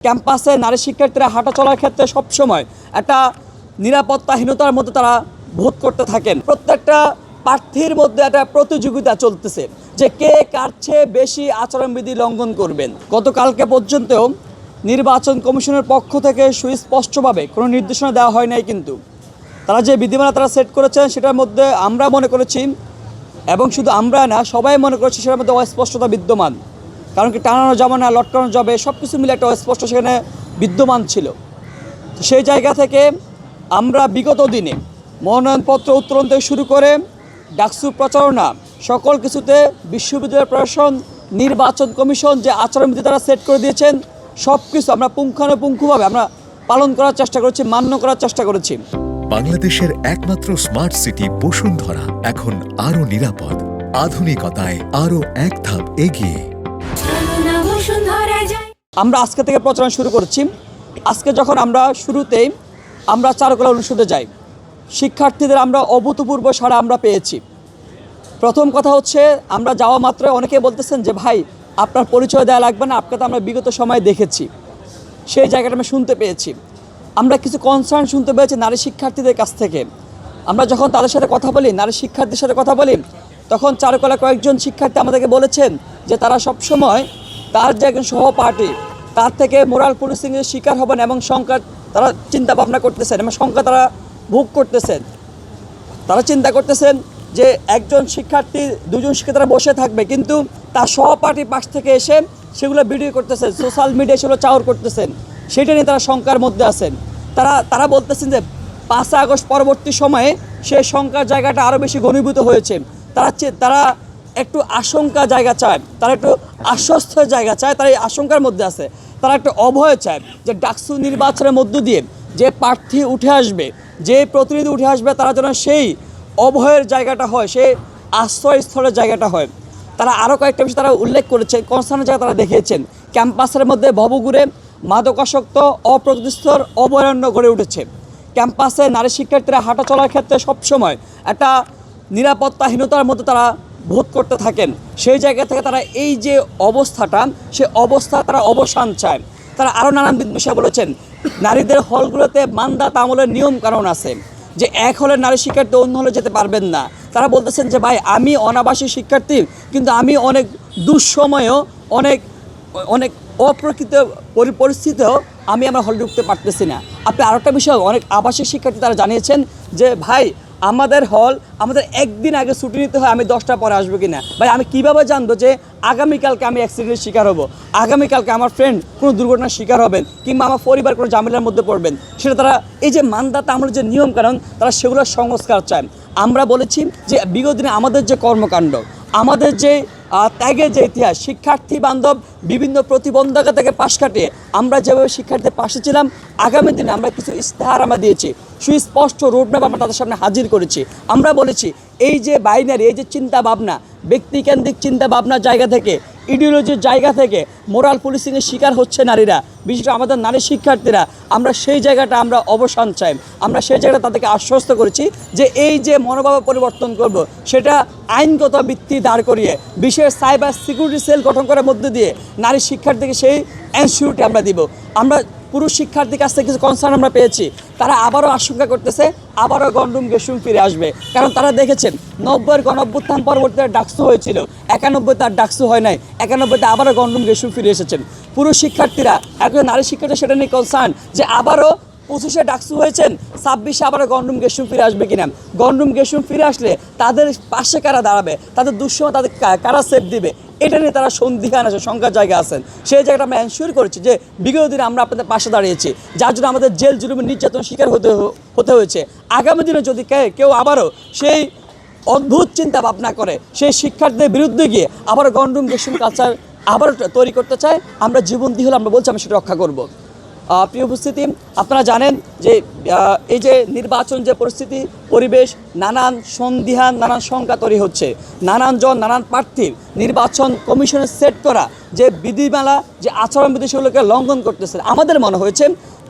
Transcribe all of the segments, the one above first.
ক্যাম্পাসে নারী শিক্ষার্থীরা হাঁটা চলার ক্ষেত্রে সবসময় একটা নিরাপত্তাহীনতার মধ্যে তারা বোধ করতে থাকেন। প্রত্যেকটা প্রার্থীর মধ্যে একটা প্রতিযোগিতা চলতেছে যে কে কার চেয়ে বেশি আচরণবিধি লঙ্ঘন করবেন। গতকালকে পর্যন্তও নির্বাচন কমিশনের পক্ষ থেকে সুস্পষ্টভাবে কোনো নির্দেশনা দেওয়া হয় নাই, কিন্তু তারা যে বিধিমালা তারা সেট করেছেন সেটার মধ্যে আমরা মনে করেছি, এবং শুধু আমরা না সবাই মনে করেছি সেটার মধ্যে অস্পষ্টতা বিদ্যমান। কারণ কি টানানো যাবে না, লটকানো যাবে, সব কিছু মিলে একটা অস্পষ্ট সেখানে বিদ্যমান ছিল। তো সেই জায়গা থেকে আমরা বিগত দিনে মনোনয়নপত্র উত্তোলন থেকে শুরু করে ডাকসু প্রচারণা সকল কিছুতে বিশ্ববিদ্যালয় প্রশাসন, নির্বাচন কমিশন যে আচরণবিধি তারা সেট করে দিয়েছেন সব কিছু আমরা পুঙ্খানুপুঙ্খভাবে আমরা পালন করার চেষ্টা করেছি, মান্য করার চেষ্টা করেছি। বাংলাদেশের একমাত্র স্মার্ট সিটি বসুন্ধরা এখন আরো নিরাপদ, আধুনিকতায় আরো এক ধাপ এগিয়ে। আমরা আজকে থেকে প্রচারণা শুরু করছি। আজকে যখন আমরা শুরুতেই আমরা চারুকলা অনুষদে যাই, শিক্ষার্থীদের আমরা অভূতপূর্ব সাড়া আমরা পেয়েছি। প্রথম কথা হচ্ছে আমরা যাওয়া মাত্র অনেকে বলতেছেন যে ভাই আপনার পরিচয় দেওয়া লাগবে না, আপনাকে তো আমরা বিগত সময়ে দেখেছি। সেই জায়গাটা আমরা শুনতে পেয়েছি। আমরা কিছু কনসার্ন শুনতে পেয়েছি নারী শিক্ষার্থীদের কাছ থেকে। আমরা যখন তাদের সাথে কথা বলি, নারী শিক্ষার্থীর সাথে কথা বলি, তখন চারুকলা কয়েকজন শিক্ষার্থী আমাদেরকে বলেছেন যে তারা সবসময় তার যে একজন সহপাঠী তার থেকে মোরাল পুলিশিংয়ের শিকার হবেন এবং শঙ্কা তারা চিন্তা ভাবনা করতেছেন এবং শঙ্কা তারা ভোগ করতেছেন। তারা চিন্তা করতেছেন যে একজন শিক্ষার্থী, দুজন শিক্ষার্থীরা বসে থাকবে, কিন্তু তার সহপাঠী পাশ থেকে এসে সেগুলো ভিডিও করতেছেন, সোশ্যাল মিডিয়ায় সেগুলো চাউর করতেছেন। সেটা নিয়ে তারা শঙ্কার মধ্যে আছেন। তারা বলতেছেন যে 5 আগস্ট পরবর্তী সময়ে সেই শঙ্কার জায়গাটা আরও বেশি ঘনীভূত হয়েছে। তারা একটু আশঙ্কা জায়গা চায়, তারা একটু আশ্বস্ত জায়গা চায়, তারা এই আশঙ্কার মধ্যে আছে। তারা একটু অভয় চায় যে ডাকসু নির্বাচনের মধ্য দিয়ে যে প্রার্থী উঠে আসবে, যে প্রতিনিধি উঠে আসবে, তারা যেন সেই অভয়ের জায়গাটা হয়, সেই আশ্রয়স্থলের জায়গাটা হয়। তারা আরও কয়েকটা বিষয় তারা উল্লেখ করেছে, কনসার্নের জায়গা তারা দেখিয়েছেন। ক্যাম্পাসের মধ্যে ভবঘুরে মাদকাসক্ত অপ্রতিষ্ঠর অভয়ারণ্য গড়ে উঠেছে। ক্যাম্পাসে নারী শিক্ষার্থীরা হাঁটা চলার ক্ষেত্রে সবসময় একটা নিরাপত্তাহীনতার মধ্যে তারা বোধ করতে থাকেন। সেই জায়গা থেকে তারা এই যে অবস্থাটা, সে অবস্থা তারা অবসান চায়। তারা আরও নানানবিধ বিষয় বলেছেন। নারীদের হলগুলোতে মান্দাত আমলের নিয়ম কানুন আছে, যে এক হলে নারী শিক্ষার্থী অন্য হলে যেতে পারবেন না। তারা বলতেছেন যে ভাই আমি অনাবাসী শিক্ষার্থী, কিন্তু আমি অনেক দুঃসময়েও অনেক অপ্রকৃত পরিস্থিতিতেও আমরা হলে ঢুকতে পারতেছি না। আপনি আরেকটা বিষয়, অনেক আবাসিক শিক্ষার্থী তারা জানিয়েছেন যে ভাই আমাদের একদিন আগে ছুটি নিতে হয়, আমি 10টা পরে আসবো কিনা। ভাই আমি কীভাবে জানবো যে আগামীকালকে আমি অ্যাক্সিডেন্টের শিকার হব, আগামীকালকে আমার ফ্রেন্ড কোনো দুর্ঘটনার শিকার হবেন, কিংবা আমার পরিবার কোনো ঝামেলার মধ্যে পড়বেন। সেটা তারা এই যে মানদাতা আমলের যে নিয়ম কানুন, তারা সেগুলোর সংস্কার চায়। আমরা বলেছি যে বিগত দিনে আমাদের যে কর্মকাণ্ড, আমাদের যে ত্যাগের যে ইতিহাস, শিক্ষার্থী বান্ধব বিভিন্ন প্রতিবন্ধকতা থেকে পাশ কাটিয়ে আমরা যেভাবে শিক্ষার্থীদের পাশে ছিলাম, আগামী দিনে আমরা কিছু ইস্তেহার আমরা দিয়েছি, সুস্পষ্ট রোডম্যাপ আমরা তাদের সামনে হাজির করেছি। আমরা বলেছি এই যে বাইনারি, এই যে চিন্তা ভাবনা, ব্যক্তিকেন্দ্রিক চিন্তা ভাবনার জায়গা থেকে, ইডিওলজির জায়গা থেকে মোরাল পুলিশিংয়ের শিকার হচ্ছে নারীরা, বিশেষ করে আমাদের নারী শিক্ষার্থীরা। আমরা সেই জায়গাটা আমরা অবসান চাই। আমরা সেই জায়গাটা তাদেরকে আশ্বস্ত করেছি যে এই যে মনোভাব পরিবর্তন করব, সেটা আইনগত ভিত্তি দাঁড় করিয়ে বিশেষ সাইবার সিকিউরিটি সেল গঠন করার মধ্যে দিয়ে নারী শিক্ষার্থীকে সেই এনশিওরিটি আমরা দিব। আমরা পুরুষ শিক্ষার্থীর কাছ থেকে কিছু কনসার্ন আমরা পেয়েছি। তারা আবারও আশঙ্কা করতেছে আবারও গণরুম গেসুম ফিরে আসবে, কারণ তারা দেখেছেন 90-এর গণঅভ্যুত্থান পরবর্তীতে ডাকসু হয়েছিল, 91-তে আর ডাকসু হয় নাই, 91-তে আবারও গণরুম গেসুম ফিরে এসেছেন। পুরুষ শিক্ষার্থীরা, এখন নারী শিক্ষার্থী সেটা নিয়ে কনসার্ন যে আবারও 25-এ ডাকসু হয়েছেন, 26-এ আবারও গণরুম গেসুম ফিরে আসবে কিনা। গণরুম গেসুম ফিরে আসলে তাদের পাশে কারা দাঁড়াবে, তাদের দুঃসময় তাদের কারা সেফ দিবে, এটা নিয়ে তারা সন্দিহান আছে, শঙ্কার জায়গা আছেন। সেই জায়গাটা আমরা এনশিওর করেছি যে বিগত দিনে আমরা আপনাদের পাশে দাঁড়িয়েছি, যার জন্য আমাদের জেল জুলুমের নির্যাতন শিকার হতে হয়েছে। আগামী দিনে যদি কেউ আবারও সেই অদ্ভুত চিন্তা ভাবনা করে, সেই শিক্ষার্থীদের বিরুদ্ধে গিয়ে আবারও গণরুম গেসুম কালচার আবার তৈরি করতে চায়, আমরা জীবন দিয়ে হলে আমরা বলছি আমরা সেটা রক্ষা করব। প্রিয় উপস্থিতি, আপনারা জানেন যে এই যে নির্বাচন যে পরিস্থিতি, পরিবেশ, নানান সন্দিহান, নানান শঙ্কা তৈরি হচ্ছে। নানান প্রার্থীর নির্বাচন কমিশনের সেট করা যে বিধিমালা, যে আচরণবিধি, সেগুলোকে লঙ্ঘন করতেছে। আমাদের মনে হয়েছে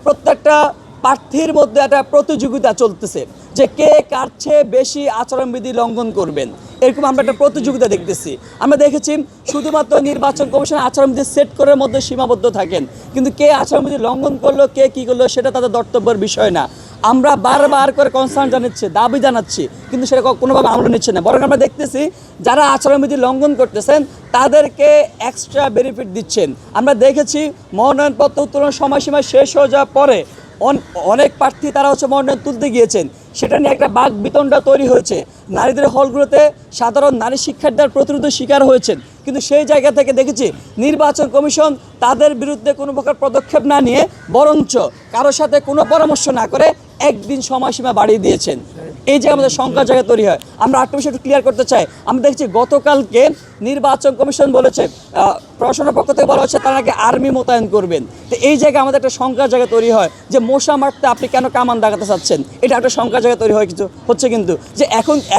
প্রত্যেকটা প্রার্থীর মধ্যে একটা প্রতিযোগিতা চলতেছে যে কে কার চেয়ে বেশি আচরণবিধি লঙ্ঘন করবেন, এরকম আমরা একটা প্রতিযোগিতা দেখতেছি। আমরা দেখেছি শুধুমাত্র নির্বাচন কমিশন আচরণবিধি সেট করার মধ্যে সীমাবদ্ধ থাকেন, কিন্তু কে আচরণবিধি লঙ্ঘন করলো, কে কী করলো সেটা তাদের দর্তব্যের বিষয় না। আমরা বারবার করে কনসার্ন জানাচ্ছি, দাবি জানাচ্ছি, কিন্তু সেটা কোনোভাবে আমল নিচ্ছে না। বরং আমরা দেখতেছি যারা আচরণবিধি লঙ্ঘন করতেছেন তাদেরকে এক্সট্রা বেনিফিট দিচ্ছেন। আমরা দেখেছি মনোনয়নপত্র উত্তোলন সময়সীমা শেষ হয়ে যাওয়ার পরে অনেক প্রার্থী তারা মনোনয়ন তুলতে গিয়েছেন, সেটা নিয়ে একটা বাক বিতণ্ডা তৈরি হয়েছে। নারীদের হলগুলোতে সাধারণ নারী শিক্ষার্থীদের প্রতিরোধের শিকার হয়েছেন, কিন্তু সেই জায়গা থেকে দেখেছি নির্বাচন কমিশন তাদের বিরুদ্ধে কোনো প্রকার পদক্ষেপ না নিয়ে বরঞ্চ কারোর সাথে কোনো পরামর্শ না করে একদিন সময়সীমা বাড়িয়ে দিয়েছেন। এই যে আমাদের সংখ্যার জায়গা তৈরি হয়। আমরা আরেকটা বিষয় একটু ক্লিয়ার করতে চাই। আমরা দেখছি গতকালকে নির্বাচন কমিশন বলেছে, প্রশাসনের পক্ষ থেকে বলা হচ্ছে তারা নাকি আর্মি মোতায়েন করবেন। তো এই জায়গায় আমাদের একটা সংখ্যার জায়গা তৈরি হয় যে মশা মারতে আপনি কেন কামান দাগাতে চাচ্ছেন, এটা একটা সংখ্যার জায়গা তৈরি হয় কিছু হচ্ছে। কিন্তু যে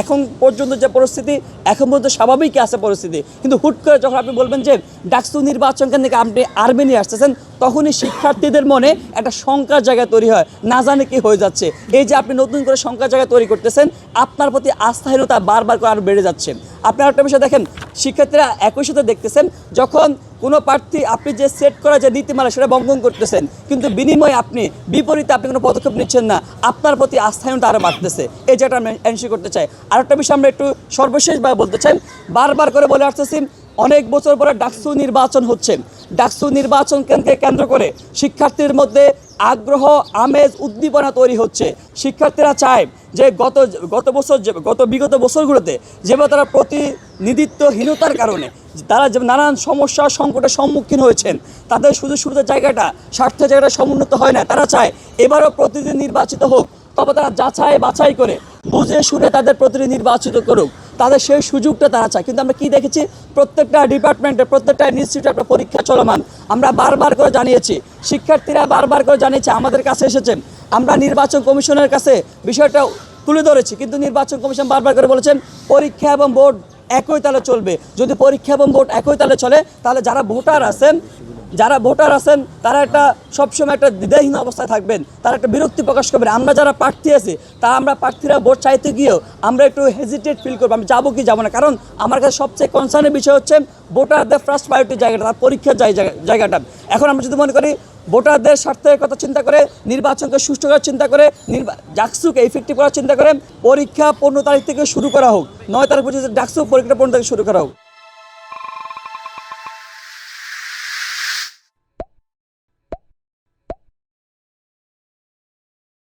এখন পর্যন্ত যে পরিস্থিতি, এখন পর্যন্ত স্বাভাবিকই আছে পরিস্থিতি, কিন্তু হুট করে যখন আপনি বলবেন যে ডাকসু নির্বাচন কেন্দ্রে আপনি আর্মি নিয়ে আসতেছেন, তখনই শিক্ষার্থীদের মনে একটা শঙ্কার জায়গা তৈরি হয়, না জানে কি হয়ে যাচ্ছে। এই যে আপনি নতুন করে শঙ্কার জায়গা তৈরি করতেছেন, আপনার প্রতি আস্থাহীনতা বারবার করে আরও বেড়ে যাচ্ছে। আপনি আরেকটা বিষয় দেখেন, শিক্ষার্থীরা একই সাথে দেখতেছেন যখন কোনো প্রার্থী আপনি যে সেট করা যে নীতিমালা সেটা লঙ্ঘন করতেছেন, কিন্তু বিনিময়ে আপনি বিপরীতে আপনি কোনো পদক্ষেপ নিচ্ছেন না, আপনার প্রতি আস্থাহীনতা আরও বাড়তেছে। এই যেটা আমি এনশিওর করতে চাই। আরেকটা বিষয় আমরা একটু সর্বশেষভাবে বলতে চাই, বারবার করে বলে আসতেছি অনেক বছর পরে ডাকসু নির্বাচন হচ্ছে। ডাকসু নির্বাচনকে কেন্দ্র করে শিক্ষার্থীর মধ্যে আগ্রহ, আমেজ, উদ্দীপনা তৈরি হচ্ছে। শিক্ষার্থীরা চায় যে বিগত বছরগুলোতে যেভাবে তারা প্রতিনিধিত্বহীনতার কারণে তারা যে নানান সমস্যা সংকটের সম্মুখীন হয়েছেন, তাদের সুযোগ জায়গাটা, স্বার্থের জায়গাটা সমুন্নত হয় না। তারা চায় এবারও প্রতিনিধি নির্বাচিত হোক, তবে তারা যাচাই বাছাই করে বুঝে শুনে তাদের প্রতিনিধি নির্বাচিত করুক, তাদের সেই সুযোগটা তারা চায়। কিন্তু আমরা কি দেখেছি, প্রত্যেকটা ডিপার্টমেন্টে, প্রত্যেকটা ইনস্টিটিউটে একটা পরীক্ষা চলমান। আমরা বারবার করে জানিয়েছি, শিক্ষার্থীরা বারবার করে জানিয়েছে, আমাদের কাছে এসেছেন, আমরা নির্বাচন কমিশনের কাছে বিষয়টা তুলে ধরেছি, কিন্তু নির্বাচন কমিশন বারবার করে বলেছেন পরীক্ষা এবং বোর্ড একই তালে চলবে। যদি পরীক্ষা এবং বোর্ড একই তালে চলে, তাহলে যারা ভোটার আছেন তারা একটা সবসময় একটা দ্বিধাহীন অবস্থায় থাকবেন, তারা একটা বিরক্তি প্রকাশ করবেন। আমরা যারা প্রার্থী আছি আমরা প্রার্থীরা ভোট চাইতে গিয়েও আমরা একটু হেজিটেট ফিল করবো, আমি যাবো কি যাবো না। কারণ আমার কাছে সবচেয়ে কনসার্নের বিষয় হচ্ছে ভোটারদের ফার্স্ট প্রায়োরিটি জায়গাটা, তার পরীক্ষার জায়গাটা। এখন আমরা যদি মনে করি ভোটারদের স্বার্থের কথা চিন্তা করে, নির্বাচনকে সুষ্ঠু করার চিন্তা করে, ডাকসুকে ইফেক্টিভ করার চিন্তা করে, পরীক্ষা 15 তারিখ থেকে শুরু করা হোক, 9 তারিখ পর্যন্ত ডাকসু পরীক্ষা 15 তারিখ শুরু করা হোক।